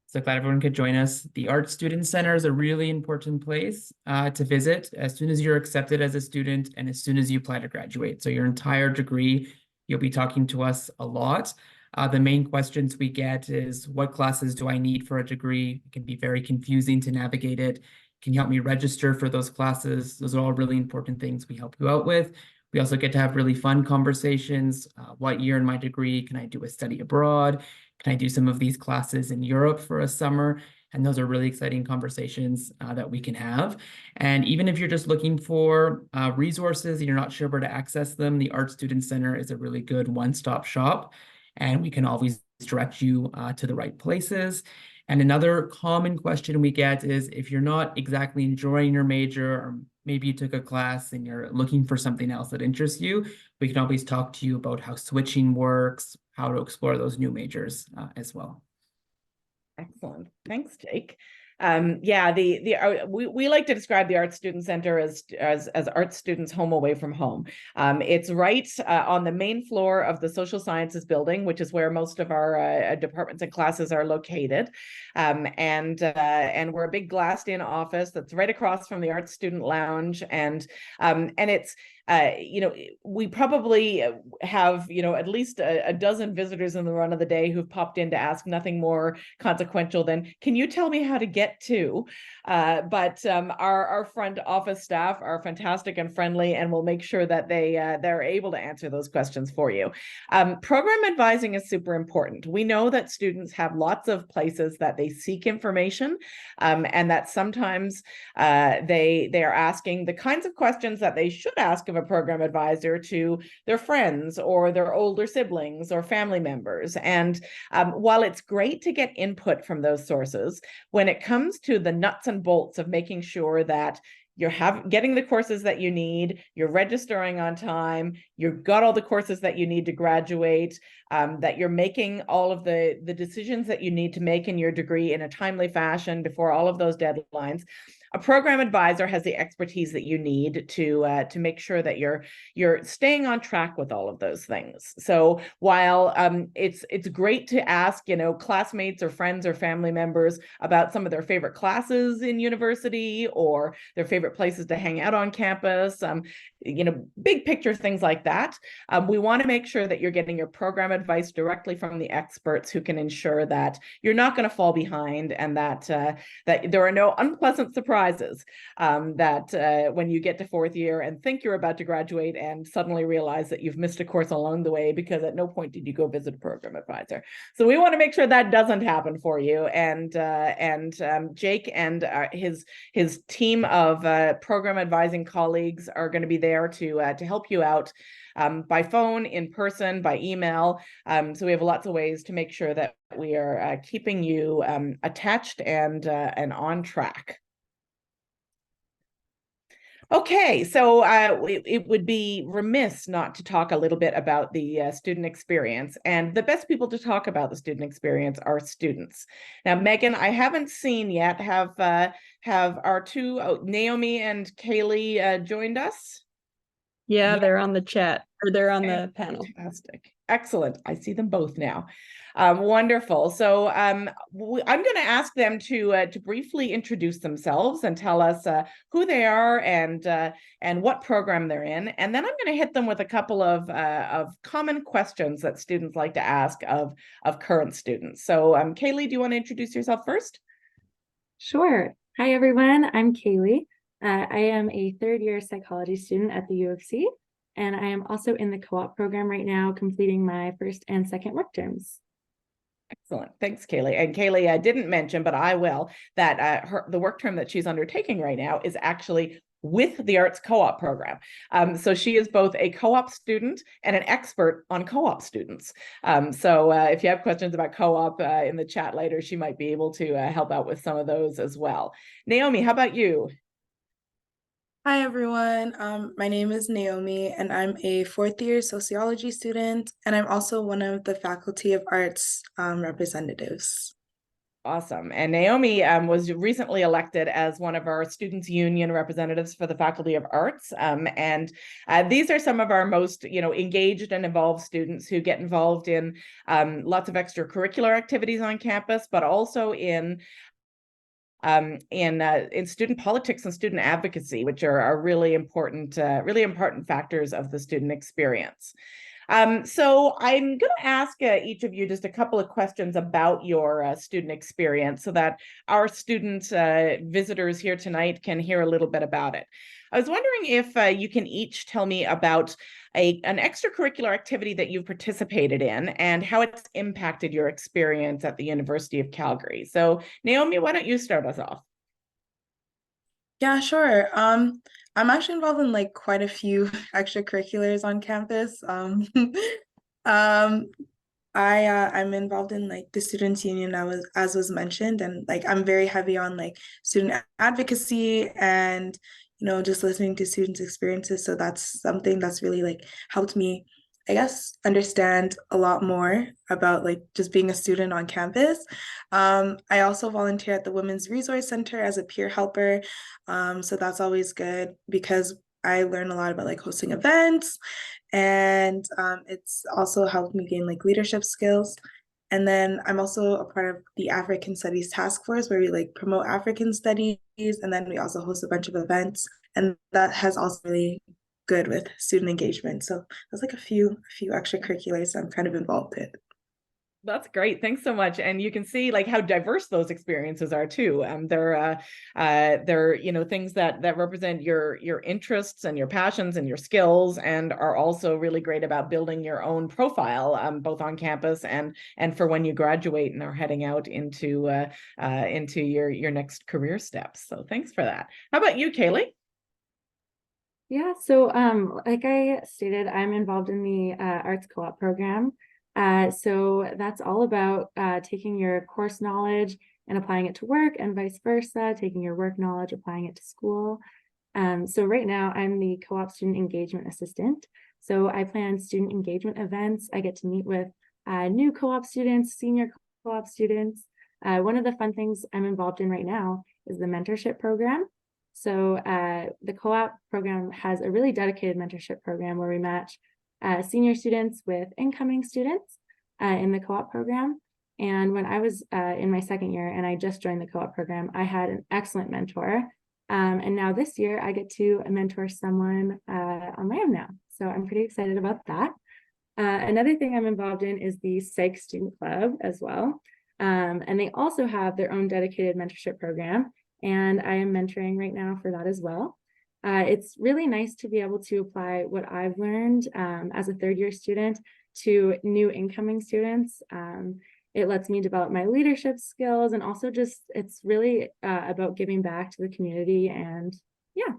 So glad everyone could join us. The Art Student Center is a really important place to visit as soon as you're accepted as a student and as soon as you apply to graduate. So your entire degree, you'll be talking to us a lot. The main questions we get is, what classes do I need for a degree? It can be very confusing to navigate it. Can you help me register for those classes? Those are all really important things we help you out with. We also get to have really fun conversations. What year in my degree can I do a study abroad? Can I do some of these classes in Europe for a summer? And those are really exciting conversations that we can have. And even if you're just looking for resources and you're not sure where to access them, the Art Student Center is a really good one-stop shop. And we can always direct you to the right places. And another common question we get is if you're not exactly enjoying your major, or maybe you took a class and you're looking for something else that interests you, we can always talk to you about how switching works, how to explore those new majors as well. Excellent. Thanks, Jake. Yeah, we like to describe the Art Student Center as art students' home away from home. It's right on the main floor of the Social Sciences building, which is where most of our departments and classes are located. And we're a big glassed-in office that's right across from the Art Student Lounge, and it's we probably have at least a dozen visitors in the run of the day who've popped in to ask nothing more consequential than, can you tell me how to get to? But our front office staff are fantastic and friendly, and will make sure that they're able to answer those questions for you. Program advising is super important. We know that students have lots of places that they seek information, and that sometimes they are asking the kinds of questions that they should ask of a program advisor to their friends or their older siblings or family members. And while it's great to get input from those sources, when it comes to the nuts and bolts of making sure that you're getting the courses that you need, you're registering on time, you've got all the courses that you need to graduate, that you're making all of the decisions that you need to make in your degree in a timely fashion before all of those deadlines, a program advisor has the expertise that you need to make sure that you're staying on track with all of those things. So while it's great to ask classmates or friends or family members about some of their favorite classes in university or their favorite places to hang out on campus, big picture things like that, we want to make sure that you're getting your program advice directly from the experts who can ensure that you're not going to fall behind, and that there are no unpleasant surprises that when you get to fourth year and think you're about to graduate and suddenly realize that you've missed a course along the way because at no point did you go visit a program advisor. So we want to make sure that doesn't happen for you. And Jake and his team of program advising colleagues are going to be there to help you out by phone, in person, by email. So we have lots of ways to make sure that we are keeping you attached and on track. Okay, so it would be remiss not to talk a little bit about the student experience, and the best people to talk about the student experience are students. Now, Megan, I haven't seen yet, have our two, Naomi and Kaylee, joined us? Yeah, they're on the chat, or they're on the panel. Fantastic. Excellent. I see them both now. Wonderful. So I'm going to ask them to briefly introduce themselves and tell us who they are and what program they're in. And then I'm going to hit them with a couple of common questions that students like to ask of current students. So Kaylee, do you want to introduce yourself first? Sure. Hi, everyone. I'm Kaylee. I am a third-year psychology student at the U of C, and I am also in the co-op program right now, completing my first and second work terms. Excellent. Thanks, Kaylee. And Kaylee, I didn't mention, but I will, that the work term that she's undertaking right now is actually with the Arts Co-op program. So she is both a co-op student and an expert on co-op students. So if you have questions about co-op in the chat later, she might be able to help out with some of those as well. Naomi, how about you? Hi, everyone. My name is Naomi, and I'm a fourth-year sociology student, and I'm also one of the Faculty of Arts representatives. Awesome. And Naomi was recently elected as one of our Students' Union representatives for the Faculty of Arts. And these are some of our most, engaged and involved students who get involved in lots of extracurricular activities on campus, but also in student politics and student advocacy, which are really important factors of the student experience. So I'm going to ask each of you just a couple of questions about your student experience so that our student visitors here tonight can hear a little bit about it. I was wondering if you can each tell me about an extracurricular activity that you've participated in and how it's impacted your experience at the University of Calgary. So Naomi, why don't you start us off? Yeah, sure. I'm actually involved in quite a few extracurriculars on campus. I'm involved in like the students union as was mentioned, and like I'm very heavy on like student advocacy and just listening to students' experiences. So that's something that's really like helped me, I guess, understand a lot more about like just being a student on campus. I also volunteer at the Women's Resource Center as a peer helper. So that's always good because I learn a lot about like hosting events, and it's also helped me gain like leadership skills. And then I'm also a part of the African Studies Task Force, where we like promote African studies, and then we also host a bunch of events, and that has also really good with student engagement. So there's like a few extracurriculars I'm kind of involved in. That's great. Thanks so much. And you can see like how diverse those experiences are too. They're things that represent your interests and your passions and your skills, and are also really great about building your own profile, both on campus and for when you graduate and are heading out into your next career steps. So thanks for that. How about you, Kaylee? Yeah, so like I stated, I'm involved in the arts co-op program. So that's all about taking your course knowledge and applying it to work, and vice versa, taking your work knowledge, applying it to school. So right now I'm the co-op student engagement assistant. So I plan student engagement events. I get to meet with new co-op students, senior co-op students. One of the fun things I'm involved in right now is the mentorship program. So the co-op program has a really dedicated mentorship program where we match senior students with incoming students in the co-op program. And when I was in my second year and I just joined the co-op program, I had an excellent mentor. And now this year I get to mentor someone on my own now. So I'm pretty excited about that. Another thing I'm involved in is the Psych Student Club as well. And they also have their own dedicated mentorship program. And I am mentoring right now for that as well. It's really nice to be able to apply what I've learned as a third year student to new incoming students. It lets me develop my leadership skills, and also just it's really about giving back to the community. And yeah.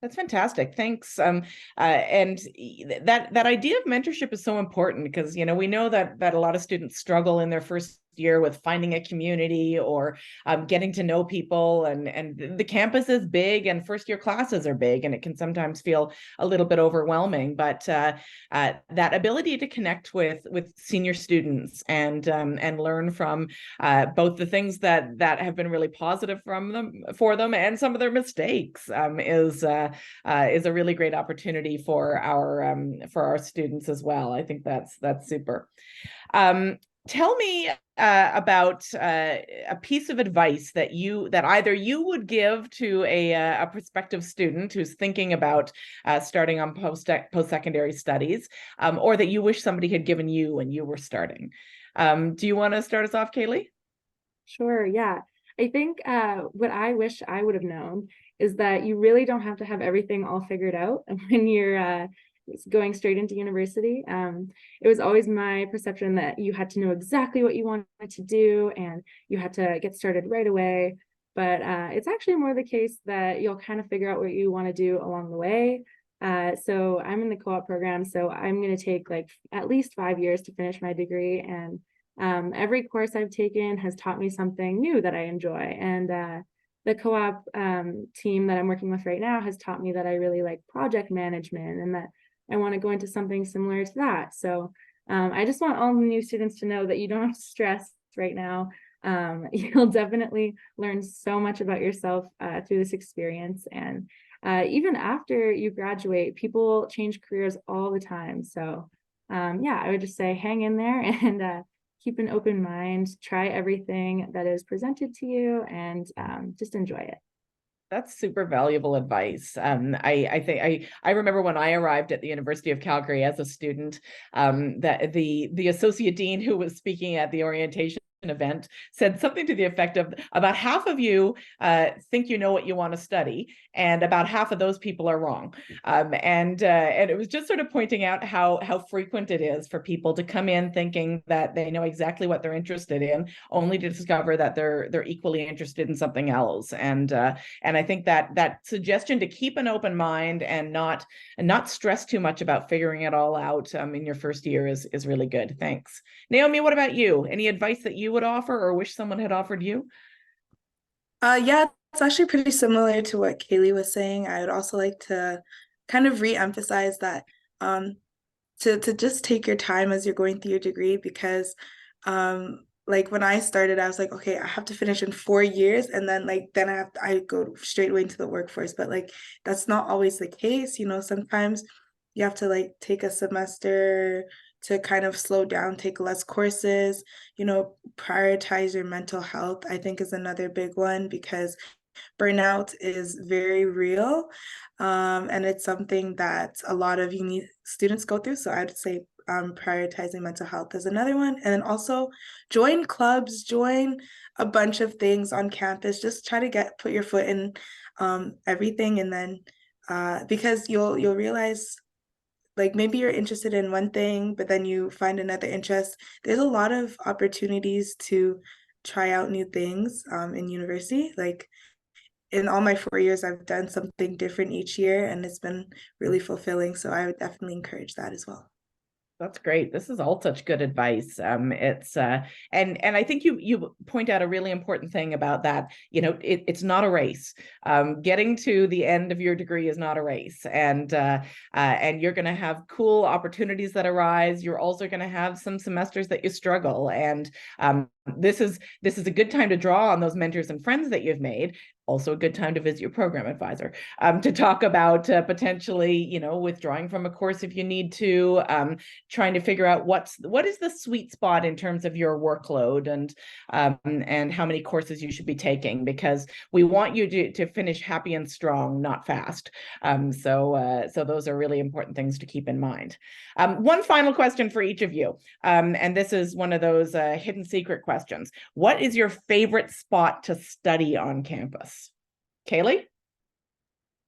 That's fantastic. Thanks. And that idea of mentorship is so important because, we know that a lot of students struggle in their first year with finding a community or getting to know people, and the campus is big and first year classes are big, and it can sometimes feel a little bit overwhelming. But that ability to connect with senior students and learn from both the things that have been really positive for them and some of their mistakes is a really great opportunity for our students as well. I think that's super. Tell me about a piece of advice that either you would give to a prospective student who's thinking about starting on post-secondary studies, or that you wish somebody had given you when you were starting. Do you want to start us off, Kaylee? Sure, yeah. I think what I wish I would have known is that you really don't have to have everything all figured out when you're going straight into university. It was always my perception that you had to know exactly what you wanted to do and you had to get started right away. But it's actually more the case that you'll kind of figure out what you want to do along the way. So I'm in the co-op program, so I'm going to take like at least 5 years to finish my degree. And every course I've taken has taught me something new that I enjoy. And the co-op team that I'm working with right now has taught me that I really like project management and that I want to go into something similar to that. So I just want all the new students to know that you don't have to stress right now. You'll definitely learn so much about yourself through this experience. And even after you graduate, people change careers all the time. So yeah, I would just say hang in there and keep an open mind, try everything that is presented to you, and just enjoy it. That's super valuable advice. I think I remember when I arrived at the University of Calgary as a student, that the associate dean who was speaking at the orientation event said something to the effect of about half of you think you know what you want to study, and about half of those people are wrong. And it was just sort of pointing out how frequent it is for people to come in thinking that they know exactly what they're interested in, only to discover that they're equally interested in something else. And I think that suggestion to keep an open mind and not stress too much about figuring it all out in your first year is really good. Thanks. Naomi, what about you? Any advice that you would offer or wish someone had offered you? Yeah, it's actually pretty similar to what Kaylee was saying. I would also like to kind of re-emphasize that to just take your time as you're going through your degree, because like when I started, I was like, okay, I have to finish in 4 years, and then I go straight away into the workforce. But like that's not always the case, you know. Sometimes you have to like take a semester to kind of slow down, take less courses, you know, prioritize your mental health, I think is another big one, because burnout is very real. And it's something that a lot of uni students go through. So I'd say prioritizing mental health is another one. And then also join clubs, join a bunch of things on campus. Just try to put your foot in everything. And then because you'll realize, like maybe you're interested in one thing, but then you find another interest. There's a lot of opportunities to try out new things in university. Like in all my 4 years, I've done something different each year, and it's been really fulfilling. So I would definitely encourage that as well. That's great. This is all such good advice. It's and I think you point out a really important thing about that. You know, it's not a race. Getting to the end of your degree is not a race, and you're going to have cool opportunities that arise. You're also going to have some semesters that you struggle, and this is a good time to draw on those mentors and friends that you've made. Also a good time to visit your program advisor to talk about potentially, you know, withdrawing from a course if you need to, trying to figure out what is the sweet spot in terms of your workload and how many courses you should be taking, because we want you to finish happy and strong, not fast. So those are really important things to keep in mind. One final question for each of you, and this is one of those hidden secret questions. What is your favorite spot to study on campus? Kaylee?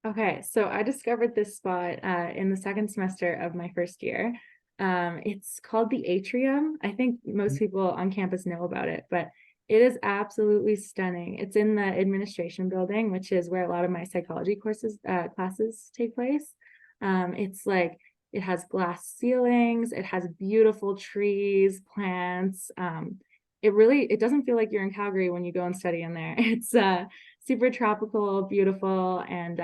Okay, so I discovered this spot in the second semester of my first year. It's called the Atrium. I think most people on campus know about it, but it is absolutely stunning. It's in the administration building, which is where a lot of my psychology classes take place. It's like, it has glass ceilings, it has beautiful trees, plants. It doesn't feel like you're in Calgary when you go and study in there. It's super tropical, beautiful, and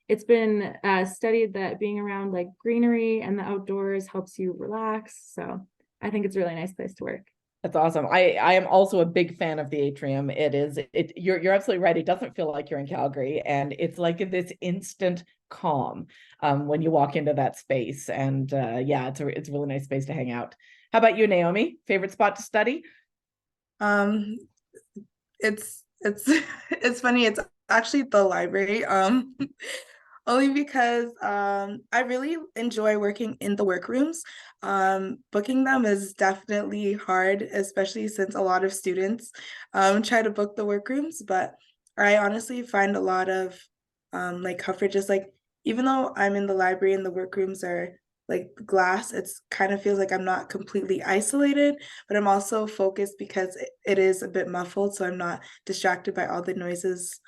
it's been studied that being around like greenery and the outdoors helps you relax. So I think it's a really nice place to work. That's awesome. I am also a big fan of the Atrium. You're absolutely right. It doesn't feel like you're in Calgary, and it's like this instant calm when you walk into that space. And yeah, it's a really nice space to hang out. How about you, Naomi? Favorite spot to study? It's it's funny. It's actually the library. Only because I really enjoy working in the workrooms. Booking them is definitely hard, especially since a lot of students try to book the workrooms. But I honestly find a lot of like comfort, just like even though I'm in the library and the workrooms are like glass, it's kind of feels like I'm not completely isolated, but I'm also focused because it is a bit muffled, so I'm not distracted by all the noises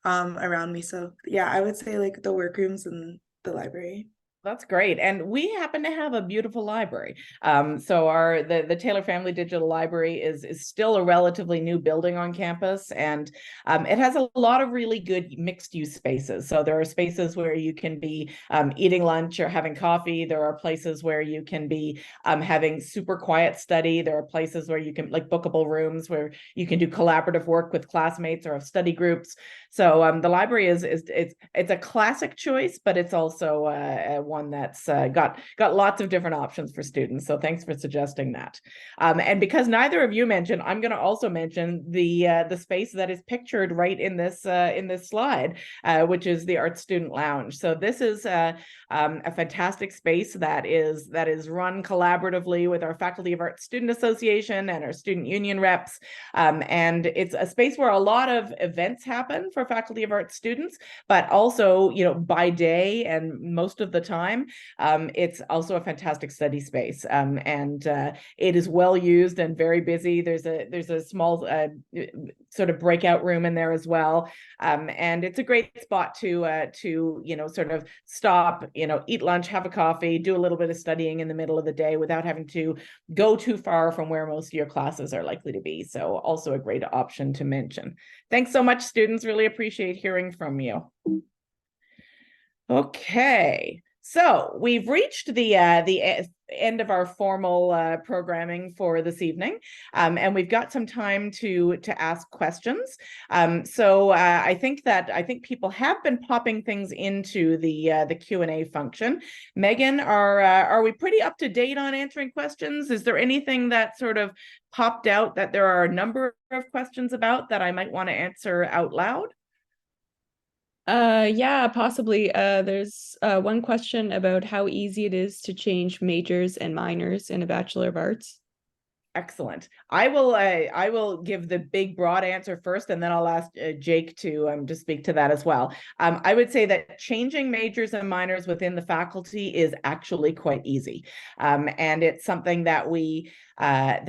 around me. So yeah, I would say like the workrooms and the library. That's great. And we happen to have a beautiful library. So the Taylor Family Digital Library is still a relatively new building on campus, and it has a lot of really good mixed use spaces. So there are spaces where you can be eating lunch or having coffee. There are places where you can be having super quiet study. There are places where you can, like, bookable rooms where you can do collaborative work with classmates or have study groups. So the library it's a classic choice, but it's also one one that's got lots of different options for students. So thanks for suggesting that. And because neither of you mentioned, I'm going to also mention the space that is pictured right in this slide, which is the Art Student Lounge. So this is a fantastic space that is run collaboratively with our Faculty of Arts Student Association and our student union reps. And it's a space where a lot of events happen for Faculty of Arts students, but also, by day and most of the time, it's also a fantastic study space. And it is well used and very busy. There's a small sort of breakout room in there as well. And it's a great spot to sort of stop, eat lunch, have a coffee, do a little bit of studying in the middle of the day without having to go too far from where most of your classes are likely to be. So also a great option to mention. Thanks so much, students. Really appreciate hearing from you. Okay. So we've reached the end of our formal programming for this evening, and we've got some time to ask questions. So I think people have been popping things into the Q&A function. Megan, are we pretty up to date on answering questions? Is there anything that sort of popped out that there are a number of questions about that I might want to answer out loud? Yeah, possibly. There's one question about how easy it is to change majors and minors in a Bachelor of Arts. Excellent. I will give the big broad answer first, and then I'll ask Jake to speak to that as well. I would say that changing majors and minors within the faculty is actually quite easy, and it's something that we have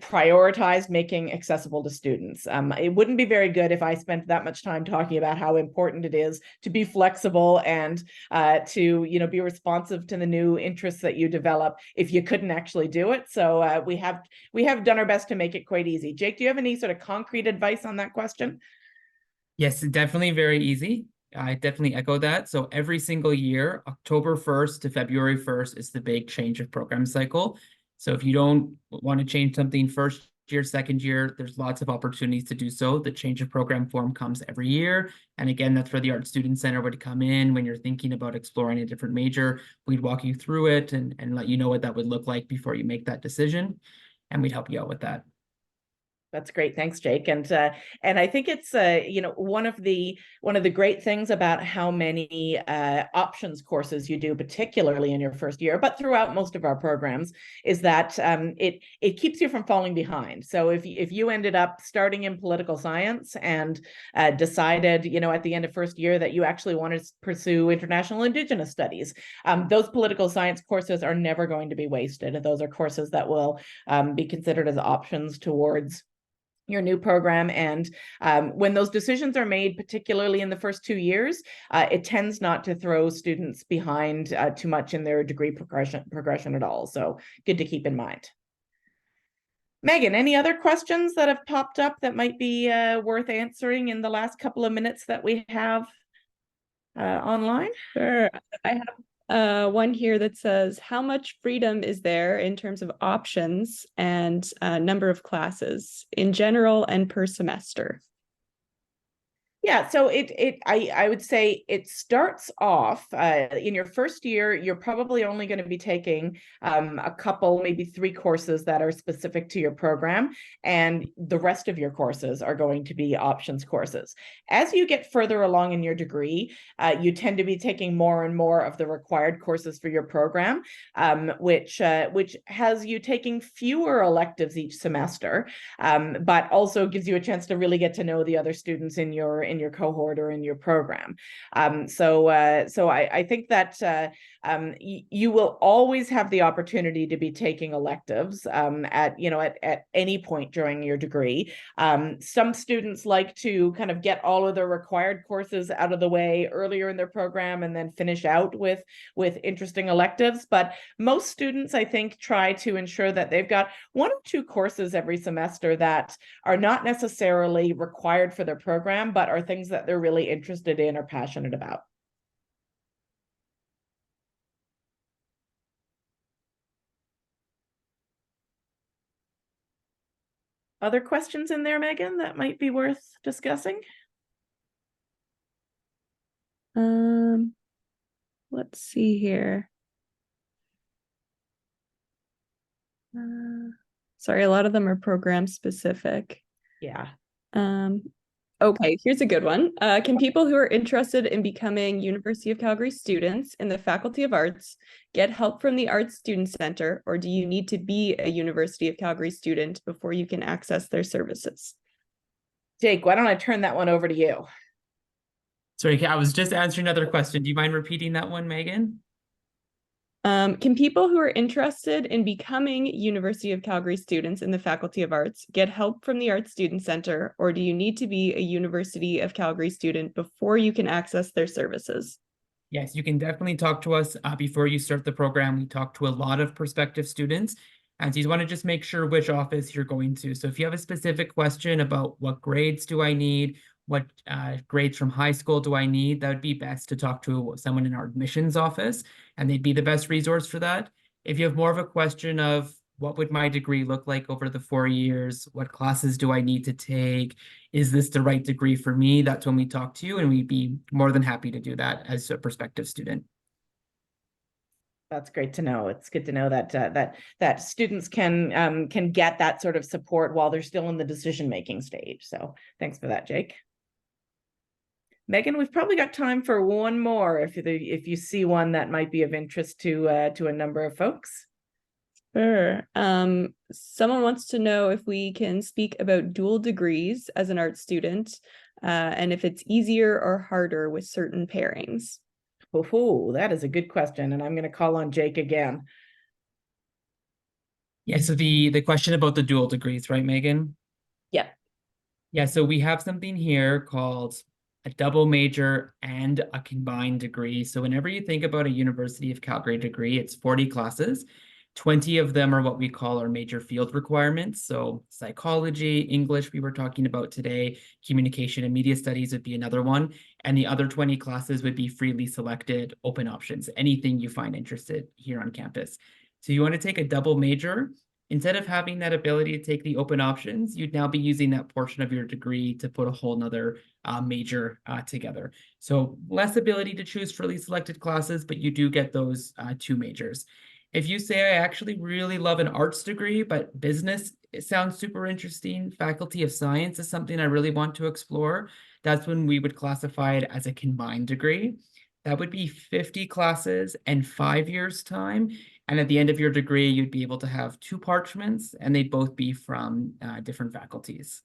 prioritized making accessible to students. It wouldn't be very good if I spent that much time talking about how important it is to be flexible and to be responsive to the new interests that you develop if you couldn't actually do it. So we have done our best to make it quite easy. Jake, do you have any sort of concrete advice on that question? Yes, definitely very easy. I definitely echo that. So every single year, October 1st to February 1st is the big change of program cycle. So if you don't want to change something first year, second year, there's lots of opportunities to do so. The change of program form comes every year. And again, that's where the Art Student Center would come in when you're thinking about exploring a different major. We'd walk you through it and let you know what that would look like before you make that decision. And we'd help you out with that. That's great. Thanks, Jake. And I think it's one of the great things about how many options courses you do, particularly in your first year, but throughout most of our programs, is that it keeps you from falling behind. So if you ended up starting in political science and decided, at the end of first year that you actually want to pursue international Indigenous studies, those political science courses are never going to be wasted. Those are courses that will be considered as options towards your new program. And when those decisions are made, particularly in the first 2 years, it tends not to throw students behind too much in their degree progression at all. So good to keep in mind. Megan, any other questions that have popped up that might be worth answering in the last couple of minutes that we have online? Sure. I have one here that says, how much freedom is there in terms of options and number of classes in general and per semester? Yeah, so I would say it starts off in your first year, you're probably only going to be taking a couple, maybe 3 courses that are specific to your program, and the rest of your courses are going to be options courses. As you get further along in your degree, you tend to be taking more and more of the required courses for your program, which has you taking fewer electives each semester, but also gives you a chance to really get to know the other students in your cohort or in your program. So I think that you will always have the opportunity to be taking electives at any point during your degree. Some students like to kind of get all of their required courses out of the way earlier in their program and then finish out with interesting electives. But most students, I think, try to ensure that they've got 1 or 2 courses every semester that are not necessarily required for their program, but are things that they're really interested in or passionate about. Other questions in there, Megan, that might be worth discussing? let's see here. Sorry, a lot of them are program specific. Yeah. Okay, here's a good one. Can people who are interested in becoming University of Calgary students in the Faculty of Arts get help from the Arts Student Center, or do you need to be a University of Calgary student before you can access their services? Jake, why don't I turn that one over to you? Sorry, I was just answering another question. Do you mind repeating that one, Megan? Can people who are interested in becoming University of Calgary students in the Faculty of Arts get help from the Arts Student Center, or do you need to be a University of Calgary student before you can access their services? Yes, you can definitely talk to us before you start the program. We talk to a lot of prospective students, and so you want to just make sure which office you're going to. So if you have a specific question about what grades do I need, what grades from high school do I need, that would be best to talk to someone in our admissions office, and they'd be the best resource for that. If you have more of a question of what would my degree look like over the 4 years, what classes do I need to take, is this the right degree for me, that's when we talk to you, and we'd be more than happy to do that as a prospective student. That's great to know. It's good to know that that students can get that sort of support while they're still in the decision-making stage. So thanks for that, Jake. Megan, we've probably got time for one more if you see one that might be of interest to a number of folks. Sure. Someone wants to know if we can speak about dual degrees as an art student, and if it's easier or harder with certain pairings. Oh, that is a good question, and I'm going to call on Jake again. Yeah, so the question about the dual degrees, right, Megan? Yeah. Yeah, so we have something here called a double major and a combined degree. So whenever you think about a University of Calgary degree, it's 40 classes. 20 of them are what we call our major field requirements. So psychology, English we were talking about today, communication and media studies would be another one. And the other 20 classes would be freely selected open options, anything you find interested here on campus. So you want to take a double major. Instead of having that ability to take the open options, you'd now be using that portion of your degree to put a whole nother major together. So less ability to choose freely selected classes, but you do get those two majors. If you say, I actually really love an arts degree, but business, it sounds super interesting, Faculty of Science is something I really want to explore, that's when we would classify it as a combined degree. That would be 50 classes and 5 years time. And at the end of your degree, you'd be able to have 2 parchments, and they'd both be from different faculties.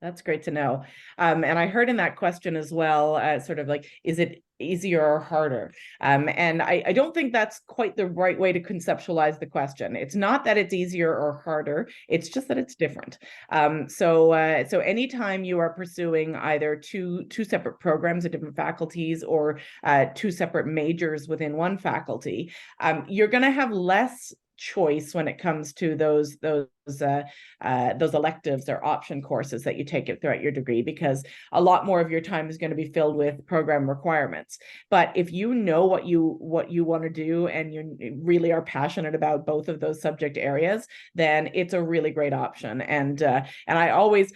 That's great to know. And I heard in that question as well, sort of like, is it easier or harder? And I don't think that's quite the right way to conceptualize the question. It's not that it's easier or harder, it's just that it's different. So anytime you are pursuing either two separate programs at different faculties or 2 separate majors within one faculty, you're going to have less choice when it comes to those electives or option courses that you take throughout your degree, because a lot more of your time is going to be filled with program requirements. But if you know what you want to do and you really are passionate about both of those subject areas, then it's a really great option. And I always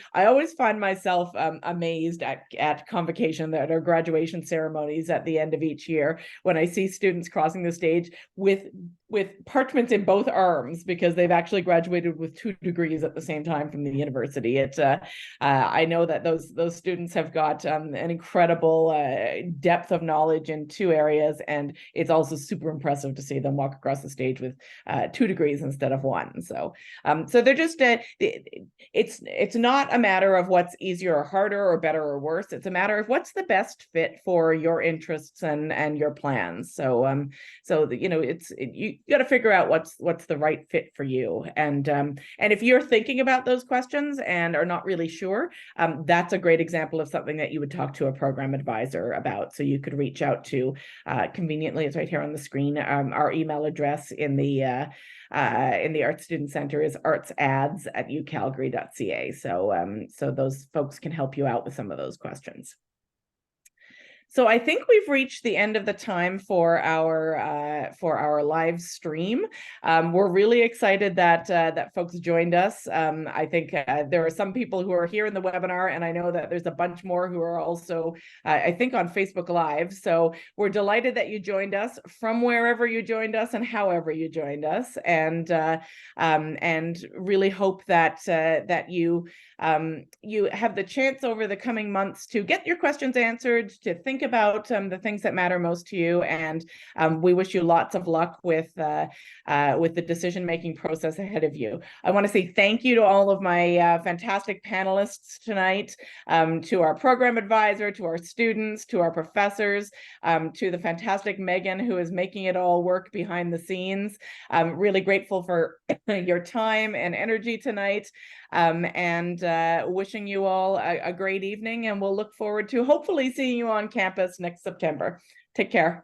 find myself amazed at convocation, that are graduation ceremonies at the end of each year, when I see students crossing the stage with parchments in both arms, because they've actually graduated with 2 degrees at the same time from the university. I know that those students have got an incredible depth of knowledge in 2 areas, and it's also super impressive to see them walk across the stage with 2 degrees instead of 1. So they're just it's not a matter of what's easier or harder or better or worse. It's a matter of what's the best fit for your interests and your plans. So you got to figure out what's the right fit for you. And if you're thinking about those questions and are not really sure, that's a great example of something that you would talk to a program advisor about. So you could reach out to, conveniently, it's right here on the screen, our email address in the Arts Student Center is artsads@ucalgary.ca. So those folks can help you out with some of those questions. So I think we've reached the end of the time for our our live stream. We're really excited that that folks joined us. I think there are some people who are here in the webinar, and I know that there's a bunch more who are also, I think, on Facebook Live. So we're delighted that you joined us from wherever you joined us and however you joined us, and really hope that that you have the chance over the coming months to get your questions answered, to think about the things that matter most to you, and we wish you lots of luck with the decision-making process ahead of you. I want to say thank you to all of my fantastic panelists tonight, to our program advisor, to our students, to our professors, to the fantastic Megan, who is making it all work behind the scenes. I'm really grateful for your time and energy tonight, and wishing you all a great evening, and we'll look forward to hopefully seeing you on campus next September. Take care.